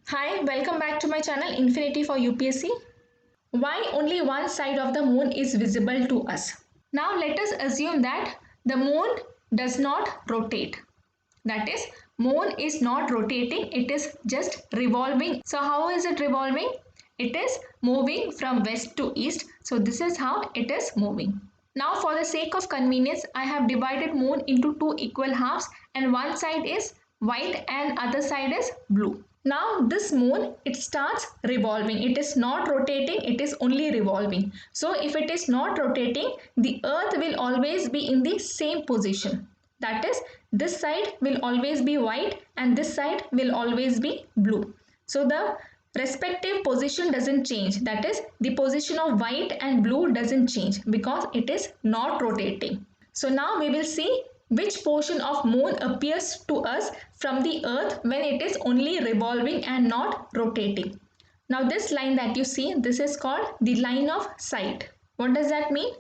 Hi, welcome back to my channel Infinity for UPSC. Why only one side of the moon is visible to us? Now let us assume that the moon does not rotate. That is, moon is not rotating, it is just revolving. So how is it revolving? It is moving from west to east. So this is how it is moving. Now for the sake of convenience, I have divided moon into two equal halves and one side is white and other side is blue. Now this moon, it starts revolving. It is not rotating, it is only revolving. So if it is not rotating, the earth will always be in the same position. That is, this side will always be white and this side will always be blue. So the respective position doesn't change. That is, the position of white and blue doesn't change because it is not rotating. So now we will see which portion of moon appears to us from the earth when it is only revolving and not rotating. Now this line that you see, this is called the line of sight. What does that mean?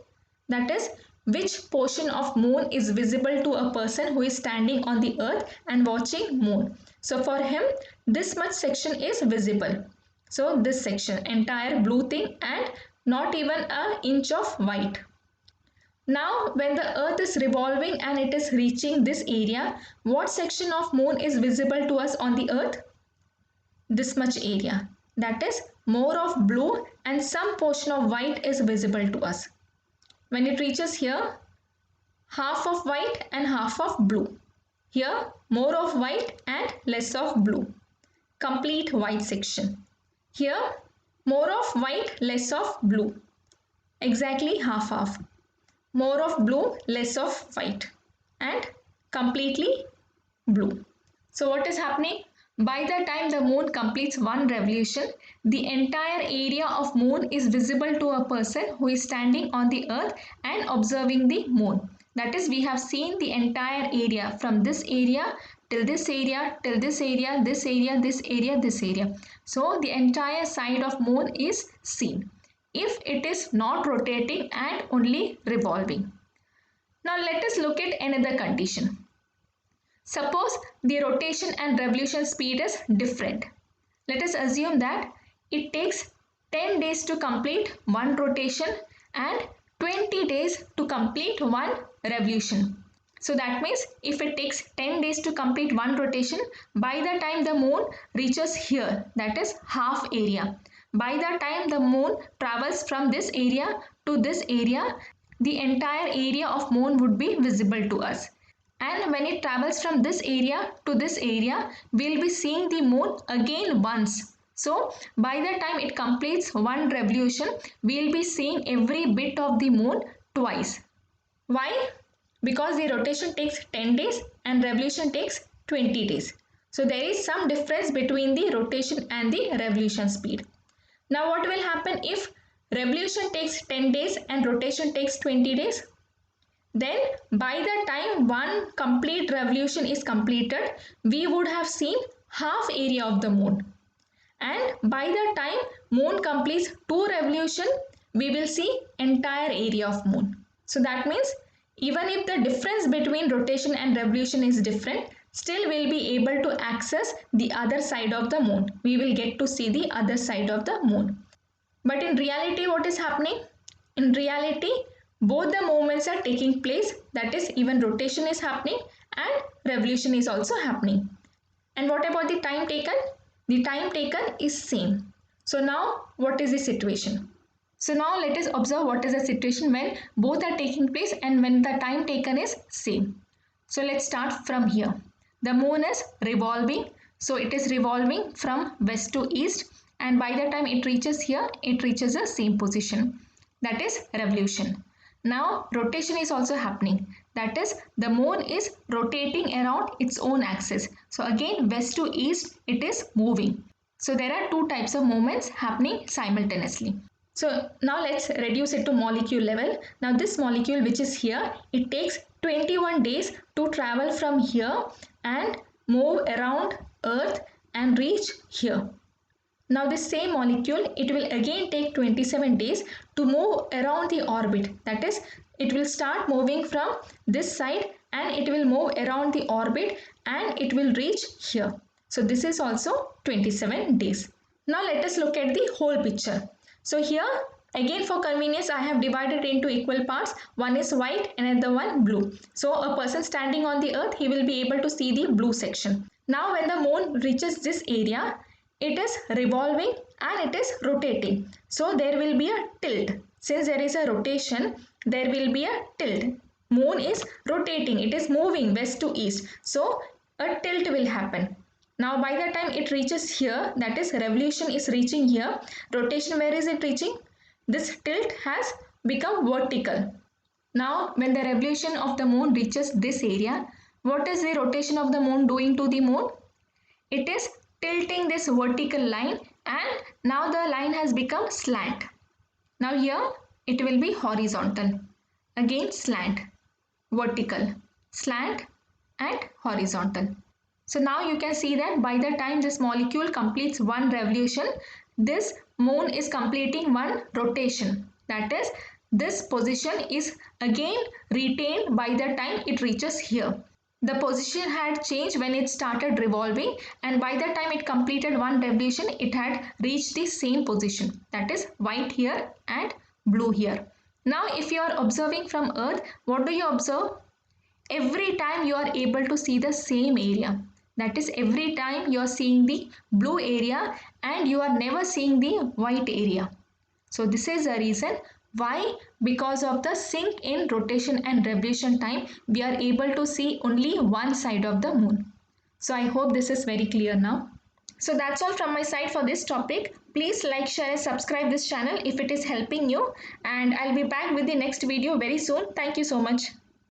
That is, which portion of moon is visible to a person who is standing on the earth and watching moon. So for him, this much section is visible. So this section, entire blue thing and not even an inch of white. Now, when the earth is revolving and it is reaching this area, what section of moon is visible to us on the earth? This much area. That is, more of blue and some portion of white is visible to us. When it reaches here, half of white and half of blue. Here, more of white and less of blue. Complete white section. Here, more of white, less of blue. Exactly half. More of blue, less of white, and completely blue. So what is happening? By the time the moon completes one revolution, the entire area of moon is visible to a person who is standing on the earth and observing the moon. That is, we have seen the entire area from this area till this area, till this area, this area, this area, this area. So the entire side of moon is seen if it is not rotating and only revolving. Now let us look at another condition. Suppose the rotation and revolution speed is different. Let us assume that it takes 10 days to complete one rotation and 20 days to complete one revolution. So that means if it takes 10 days to complete one rotation, by the time the moon reaches here, that is half area, by the time the moon travels from this area to this area, the entire area of moon would be visible to us. And when it travels from this area to this area, we'll be seeing the moon again once. So by the time it completes one revolution, we'll be seeing every bit of the moon twice. Why? Because the rotation takes 10 days and revolution takes 20 days. So there is some difference between the rotation and the revolution speed. Now what will happen if revolution takes 10 days and rotation takes 20 days? Then by the time one complete revolution is completed, we would have seen half area of the moon. And by the time moon completes two revolution, we will see entire area of moon. So that means even if the difference between rotation and revolution is different, still we'll be able to access the other side of the moon. We will get to see the other side of the moon. But in reality, what is happening? In reality, both the movements are taking place, that is, even rotation is happening and revolution is also happening. And what about the time taken? The time taken is same. So now what is the situation? So now let us observe what is the situation when both are taking place and when the time taken is same. So let's start from here. The moon is revolving. So it is revolving from west to east, and by the time it reaches here, it reaches the same position. That is revolution. Now rotation is also happening. That is, the moon is rotating around its own axis. So again, west to east, it is moving. So there are two types of movements happening simultaneously. So now let's reduce it to molecule level. Now this molecule which is here, it takes 21 days to travel from here and move around Earth and reach here. Now this same molecule, it will again take 27 days to move around the orbit. That is, it will start moving from this side and it will move around the orbit and it will reach here. So this is also 27 days. Now let us look at the whole picture. So here again for convenience I have divided into equal parts. One is white and another one blue. So a person standing on the earth, he will be able to see the blue section. Now when the moon reaches this area, it is revolving and it is rotating. So there will be a tilt. Since there is a rotation, there will be a tilt. Moon is rotating, it is moving west to east. So a tilt will happen. Now by the time it reaches here, that is revolution is reaching here, rotation where is it reaching? This tilt has become vertical. Now when the revolution of the moon reaches this area, what is the rotation of the moon doing to the moon? It is tilting this vertical line and now the line has become slant. Now here it will be horizontal. Again slant, vertical, slant and horizontal. So now you can see that by the time this molecule completes one revolution, this moon is completing one rotation. That is, this position is again retained by the time it reaches here. The position had changed when it started revolving, and by the time it completed one revolution, it had reached the same position. That is white here and blue here. Now if you are observing from Earth, what do you observe? Every time you are able to see the same area. That is, every time you are seeing the blue area and you are never seeing the white area. So this is the reason why, because of the sync in rotation and revolution time, we are able to see only one side of the moon. So I hope this is very clear now. So that's all from my side for this topic. Please like, share and subscribe this channel if it is helping you, and I'll be back with the next video very soon. Thank you so much.